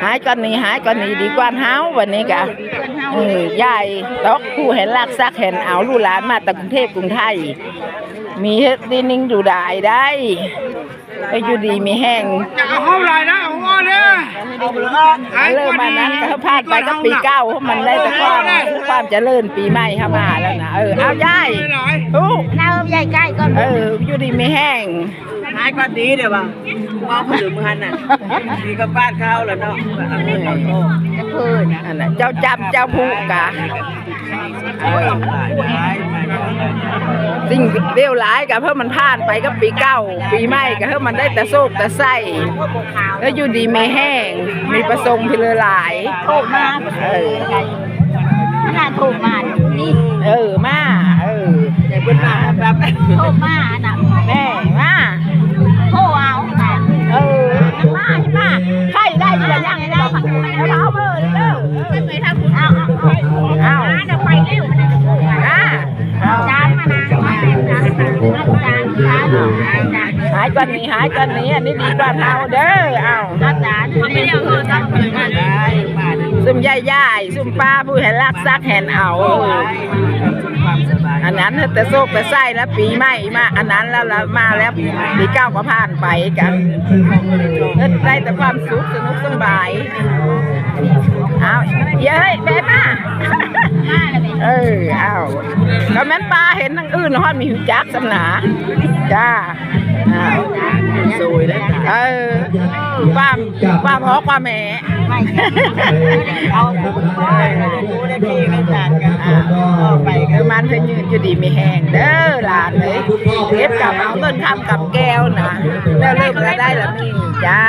หายก่อนนี้ดีกว่าเฮาวันนี้กะยายตอกผู้เห็นลักซักเห็นเอาลูกหลานมาจากกรุงเทพกรุงไทยมีเฮ็ดดินิ่งดูได้ให้อยู่ดีมีแห้งเอาเข้าไรนะเอางอเด้อเริ่มมานั้นก็พลาดไปก็ปีเก้ามันได้แต่ความเจริญปีใหม่เข้ามาแล้วนะเอายายทุกเรายายใกล้ก็อยู่ดีมีแห้งหายก็ดีเดี๋ยวว่าคนอื่นมันน่ะดีกับบ้านเขาแล้วเนาะเอาเงินเอาทองจะเพิ่นอันน่ะเจ้าจับเจ้าผูกกะสิ่งเลี้ยวร้ายกับเพื่อมันผ่านไปก็ปีเก้าปีใหม่กับเพื่อมันได้แต่โซกแต่ไส้แล้วอยู่ดีไม่แห้งมีประสงค์พิเลหลายโทษมาน่าโทษมานี่มาเดี๋ยวเพิ่นมาครับโทษมาน่ะแม่มาโทษเอามาใครได้ที่ละยังได้เอาเบอร์เด้อไปทำเอาจะไปเร็วจานมานะหายก่อนนี้อันนี้ดีกว่าเฮาเด้อเอาจานไม่ได้เอาจานซุ่มย่ายซุ่มป้าผู้เห็นรักซักเห็นเอาอันนั้นแต่โซกแต่ไส้แล้วปีใหม่มาอันนั้นแล้วมาแล้วปีเก้าก็ผ่านไปกันได้แต่ความสุขสนุกสบายเอาเย้ยเบ๊มาเอาก็แม่นปลาเห็นทั้งอื่นฮอดมีหูจักสำหนาจ้าสวยได้ความฮอกความแหม่เอาดูได้พี่กันจานกันไปกันมันเธอยืนอยู่ดีไม่แห้งเด้อหลานเลยเก็บกับเอาต้นคำกับแก้วนะแล้วเริ่มแล้วได้แล้วมีจ้า